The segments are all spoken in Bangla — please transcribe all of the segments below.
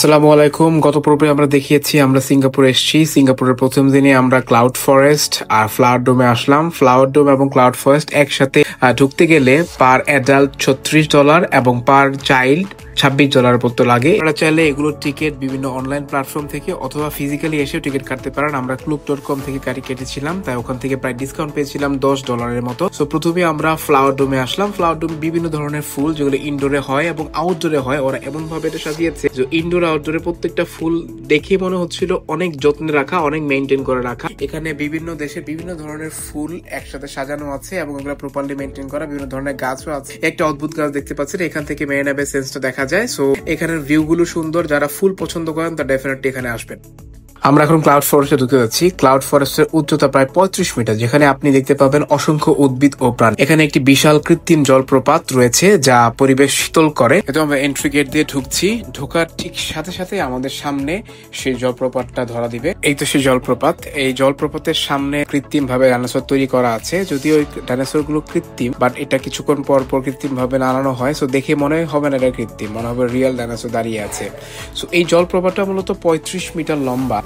আসসালামু আলাইকুম। গত পর্বে আমরা দেখিয়েছি আমরা সিঙ্গাপুরে এসেছি। সিঙ্গাপুরের প্রথম দিনে আমরা ক্লাউড ফরেস্ট আর ফ্লাওয়ার ডোমে আসলাম। ফ্লাওয়ার ডোম এবং ক্লাউড ফরেস্ট একসাথে ঢুকতে গেলে পার অ্যাডাল্ট $36 এবং পার চাইল্ড $26 পর্যন্ত লাগে। আপনারা চাইলে এগুলোর টিকিট বিভিন্ন অনলাইন প্ল্যাটফর্ম থেকে অথবা ফিজিক্যালি এসেও টিকিট কাটতে পারেন। আমরা Klook.com থেকে কেটেছিলাম, তাই ওখান থেকে প্রায় ডিসকাউন্ট পেয়েছিলাম $10 মতো। সো প্রথমে আমরা ফ্লাওয়ার ডোমে আসলাম। ফ্লাওয়ার ডোম বিভিন্ন ধরনের ফুল যেগুলো ইনডোরে হয় এবং আউটডোরে হয়, ওরা এমন ভাবে এটা সাজিয়েছে যে ইনডোর আউটডোরে প্রত্যেকটা ফুল দেখে মনে হচ্ছিল অনেক যত্নে রাখা, অনেক মেনটেন করে রাখা। এখানে বিভিন্ন দেশে বিভিন্ন ধরনের ফুল একসাথে সাজানো আছে এবং এগুলো প্রপারলি মেনটেন করা। বিভিন্ন ধরনের গাছও আছে। একটা অদ্ভুত গাছ দেখতে পাচ্ছেন, এখান থেকে মেরিনা বে সেন্সটা দেখা যায়। সো এখানের ভিউ গুলো সুন্দর। যারা ফুল পছন্দ করেন তারা ডেফিনেটলি এখানে আসবেন। আমরা এখন ক্লাউড ফরেস্টে ঢুকে যাচ্ছি। ক্লাউড ফরেস্টের উচ্চতা প্রায় 35 মিটার, যেখানে আপনি দেখতে পাবেন অসংখ্য উদ্ভিদ ও প্রাণী। এখানে একটি বিশাল কৃত্রিম জলপ্রপাত রয়েছে যা পরিবেশ শীতল করে। এটা আমরা এন্ট্রি গেট দিয়ে ঢুকছি। ঢোকার ঠিক সাথে সাথে আমাদের সামনে সেই জলপ্রপাতটা ধরা দিবে। এই তো সেই জলপ্রপাত। এই জলপ্রপাতের সামনে কৃত্রিম ভাবে ডাইনোসর তৈরি করা আছে। যদিও ওই ডাইনোসর গুলো কৃত্রিম, বাট এটা কিছুক্ষণ পর পর কৃত্রিম ভাবে নাড়ানো হয়। সো দেখে মনে হবে না এটা কৃত্রিম, মনে হবে রিয়েল ডাইনোসর দাঁড়িয়ে আছে। সো এই জলপ্রপাতটা মূলত 35 মিটার লম্বা।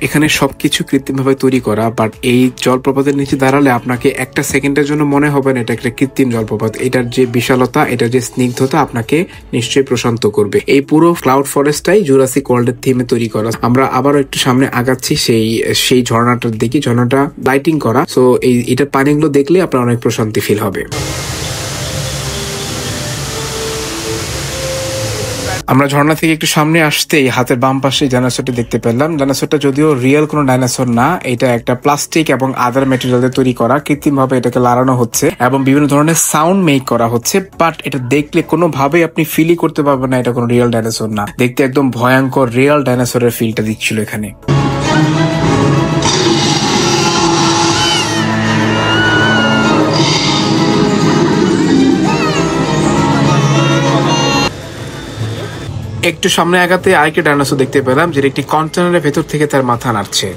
এখানে সবকিছু কৃত্রিম ভাবে তৈরি করা, বাট এই জলপ্রপাতের নিচে দাঁড়ালে আপনাকে একটা সেকেন্ডের জন্য মনে হবে না এটা একটা কৃত্রিম জলপ্রপাত। এটার যে বিশালতা, এটার যে স্নিগ্ধতা আপনাকে নিশ্চয়ই প্রশান্ত করবে। এই পুরো ক্লাউড ফরেস্টটাই জুরাসিক ওয়ার্ল্ডের থিমে তৈরি করা। আমরা আবারও একটু সামনে আগাচ্ছি সেই ঝর্ণাটার দিকে। ঝর্ণাটা লাইটিং করা। সো এটার পানিগুলো দেখলে আপনার অনেক প্রশান্তি ফিল হবে। আমরা ঝর্ণা থেকে একটু সামনে আসতেই হাতের বাম পাশে ডাইনোসরটা দেখতে পেলাম। ডাইনোসরটা যদিও রিয়েল কোনো ডাইনোসর না, এটা একটা প্লাস্টিক এবং আদার ম্যাটেরিয়াল দিয়ে তৈরি করা। কৃত্রিম ভাবে এটাকে লাড়ানো হচ্ছে এবং বিভিন্ন ধরনের সাউন্ড মেক করা হচ্ছে, বাট এটা দেখলে কোনোভাবেই আপনি ফিলই করতে পারবেন না এটা কোনো রিয়েল ডাইনোসর না। দেখতে একদম ভয়ঙ্কর রিয়েল ডাইনোসরের ফিলটা দিচ্ছিল এখানে। একটু সামনে আগাতে আরেকটা ডাইনোসর দেখতে পেলাম, যেটা একটি কন্টেনারের ভেতর থেকে তার মাথা নাড়ছে।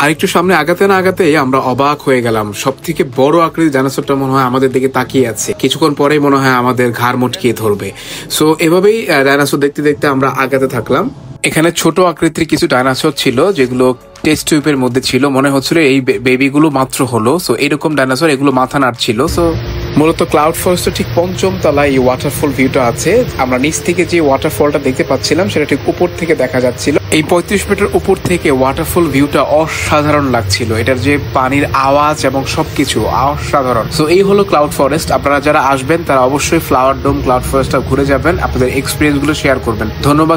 আরেকটু সামনে আগাতে না আগাতে আমরা অবাক হয়ে গেলাম। সব থেকে বড় আকৃতির ডাইনোসরটা মনে হয় আমাদের দিকে তাকিয়ে আছে। কিছুক্ষণ পরেই মনে হয় আমাদের ঘাড় মটকিয়ে ধরবে। সো এভাবেই ডাইনোসর দেখতে দেখতে আমরা আগাতে থাকলাম। এখানে ছোট আকৃতির কিছু ডাইনোসর ছিল যেগুলো টেস্ট টিউবের মধ্যে ছিল। মনে হচ্ছিল এই বেবিগুলো মাত্র হলো। সো এরকম ডাইনোসর, এগুলো মাথা নাড়ছিল। সো মূলত ক্লাউড ফরেস্টের ঠিক 5ম তলায় এই ওয়াটারফল ভিউটা আছে। আমরা নিচ থেকে যে ওয়াটারফলটা দেখতে পাচ্ছিলাম সেটা ঠিক উপর থেকে দেখা যাচ্ছিল। এই 35 মিটার উপর থেকে ওয়াটারফল ভিউটা অসাধারণ লাগছিল। এটার যে পানির আওয়াজ এবং সবকিছু অসাধারণ। সো এই হলো ক্লাউড ফরেস্ট। আপনারা যারা আসবেন তারা অবশ্যই ফ্লাওয়ার ডোম, ক্লাউড ফরেস্টটা ঘুরে যাবেন, আপনাদের এক্সপিরিয়েন্স গুলো শেয়ার করবেন। ধন্যবাদ।